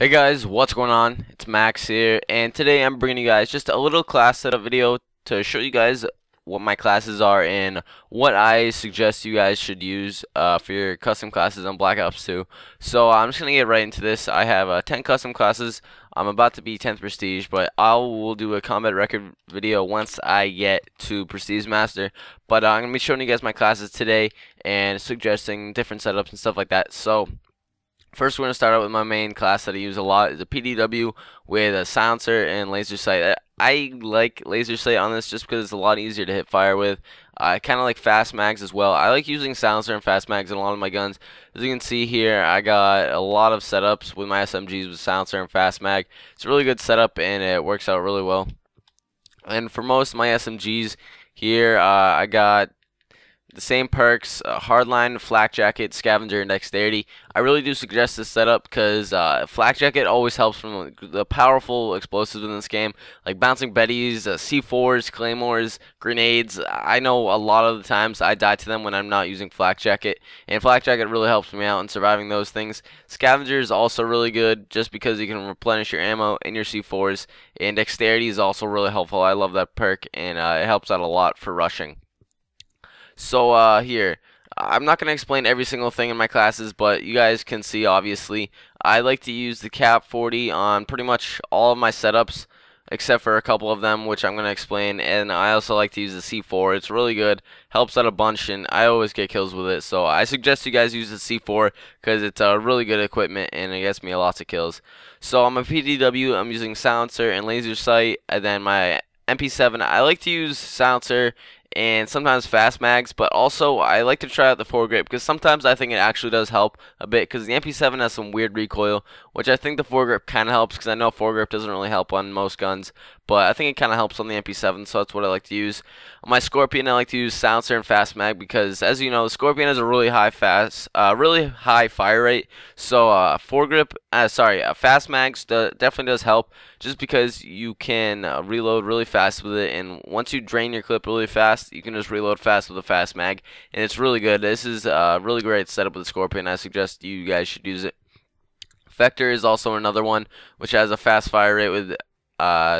Hey guys, what's going on? It's Max here, and today I'm bringing you guys just a little class setup video to show you guys what my classes are and what I suggest you guys should use for your custom classes on Black Ops 2. So I'm just gonna get right into this. I have 10 custom classes. I'm about to be 10th Prestige, but I will do a combat record video once I get to Prestige Master. But I'm gonna be showing you guys my classes today and suggesting different setups and stuff like that. So first, we're going to start out with my main class that I use a lot. Is a PDW with a silencer and laser sight. I like laser sight on this just because it's a lot easier to hit fire with. I kind of like fast mags as well. I like using silencer and fast mags in a lot of my guns. As you can see here, I got a lot of setups with my SMGs with silencer and fast mag. It's a really good setup and it works out really well. And for most of my SMGs here, I got the same perks, hardline, flak jacket, scavenger, and dexterity. I really do suggest this setup because flak jacket always helps from the powerful explosives in this game, like bouncing betties, C4s, claymores, grenades. I know a lot of the times I die to them when I'm not using flak jacket, and flak jacket really helps me out in surviving those things. Scavenger is also really good just because you can replenish your ammo and your C4s, and dexterity is also really helpful. I love that perk, and it helps out a lot for rushing. So here, I'm not going to explain every single thing in my classes, but you guys can see obviously I like to use the cap 40 on pretty much all of my setups except for a couple of them, which I'm going to explain. And I also like to use the C4. It's really good, helps out a bunch, and I always get kills with it. So I suggest you guys use the C4 because it's a really good equipment and it gets me lots of kills. So on my PDW, I'm using silencer and laser sight, and then my MP7, I like to use silencer and sometimes fast mags, but also I like to try out the foregrip because sometimes I think it actually does help a bit because the MP7 has some weird recoil, which I think the foregrip kind of helps because I know foregrip doesn't really help on most guns, but I think it kind of helps on the MP7, so that's what I like to use. On my Scorpion, I like to use silencer and fast mag because, as you know, the Scorpion has a really high fire rate, so fast mags definitely does help just because you can reload really fast with it, and once you drain your clip really fast, you can just reload fast with a fast mag, and it's really good. This is a really great setup with the Scorpion. I suggest you guys should use it. Vector is also another one which has a fast fire rate with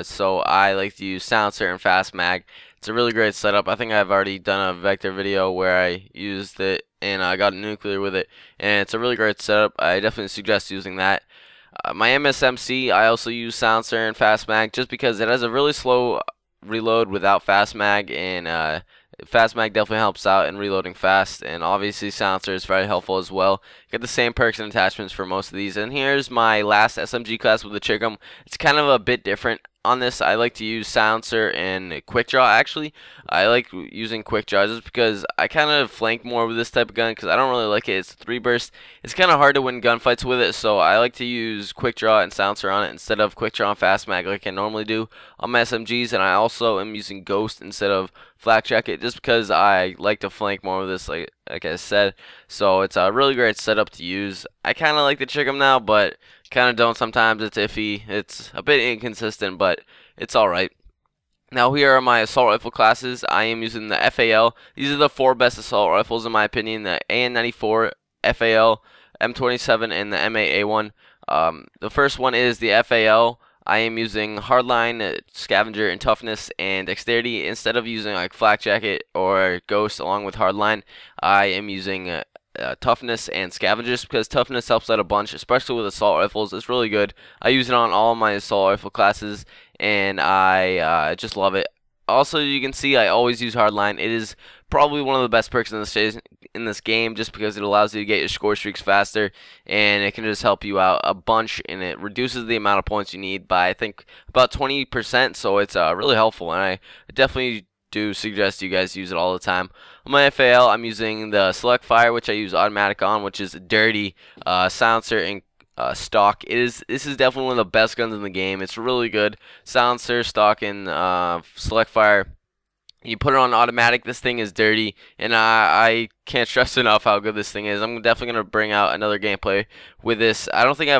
so I like to use silencer and fast mag. It's a really great setup. I think I've already done a Vector video where I used it and I got a nuclear with it, and it's a really great setup. I definitely suggest using that. My MSMC, I also use silencer and fast mag just because it has a really slow reload without fast mag, and fast mag definitely helps out in reloading fast, and obviously silencer is very helpful as well. Get the same perks and attachments for most of these. And here's my last SMG class with the Chick'em. It's kind of a bit different on this. I like to use silencer and quick draw. Actually, I like using quick draw just because I kind of flank more with this type of gun because I don't really like it. It's 3 burst. It's kind of hard to win gunfights with it, so I like to use quick draw and silencer on it instead of quick draw and fast mag like I normally do on my SMGs. And I also am using ghost instead of flak jacket just because I like to flank more with this, like I said. So it's a really great setup to use. I kind of like the Chick'em now, but kind of don't sometimes. It's iffy. It's a bit inconsistent, but it's alright. Now here are my assault rifle classes. I am using the FAL. These are the 4 best assault rifles in my opinion: the AN-94, FAL, M27, and the MA-A1. The first one is the FAL. I am using hardline, scavenger, and toughness and dexterity instead of using like flak jacket or ghost along with hardline. I am using toughness and scavengers because toughness helps out a bunch, especially with assault rifles. It's really good. I use it on all my assault rifle classes, and I just love it. Also, you can see I always use hardline. It is probably one of the best perks in this game just because it allows you to get your score streaks faster, and it can just help you out a bunch, and it reduces the amount of points you need by I think about 20%, so it's really helpful, and I definitely do suggest you guys use it all the time. On my FAL, I'm using the select fire, which I use automatic on, which is dirty, silencer, and stock. This is definitely one of the best guns in the game. It's really good. Silencer, stock, and select fire. You put it on automatic, this thing is dirty, and I can't stress enough how good this thing is. I'm definitely going to bring out another gameplay with this. I don't think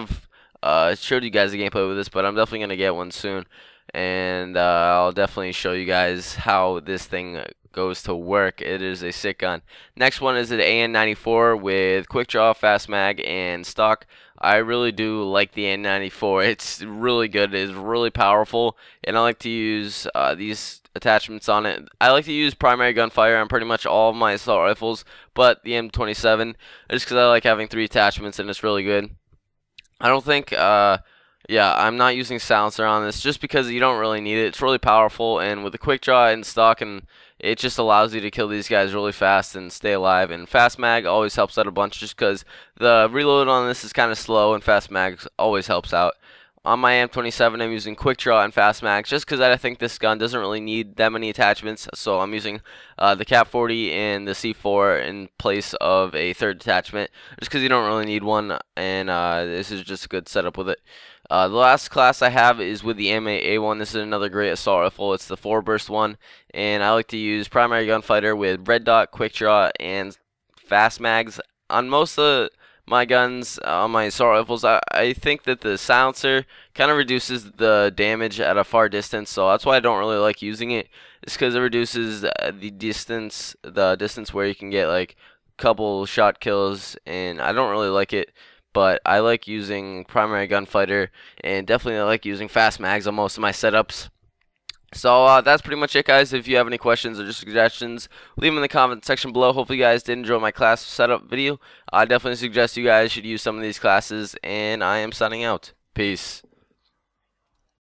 I've showed you guys a gameplay with this, but I'm definitely going to get one soon. And I'll definitely show you guys how this thing goes to work. It is a sick gun. Next one is an AN-94 with quick draw, fast mag, and stock. I really do like the N94. It's really good. It's really powerful, and I like to use these attachments on it. I like to use primary gunfire on pretty much all of my assault rifles, but the M27, just because I like having 3 attachments and it's really good. I don't think, yeah, I'm not using silencer on this just because you don't really need it. It's really powerful, and with the quick draw in stock, and it just allows you to kill these guys really fast and stay alive. And fast mag always helps out a bunch just because the reload on this is kind of slow, and fast mag always helps out. On my M27, I'm using quick draw and fast mag just because I think this gun doesn't really need that many attachments. So I'm using the Cap 40 and the C4 in place of a third attachment just because you don't really need one, and this is just a good setup with it. The last class I have is with the M8A1. This is another great assault rifle. It's the 4-burst one, and I like to use primary gunfighter with red dot, quick draw, and fast mags. On most of my guns, on my assault rifles, I think that the silencer kind of reduces the damage at a far distance, so that's why I don't really like using it. It's because it reduces the distance where you can get like a couple shot kills, and I don't really like it. But I like using primary gunfighter, and definitely I like using fast mags on most of my setups. So that's pretty much it, guys. If you have any questions or just suggestions, leave them in the comment section below. Hopefully you guys did enjoy my class setup video. I definitely suggest you guys should use some of these classes, and I am signing out. Peace.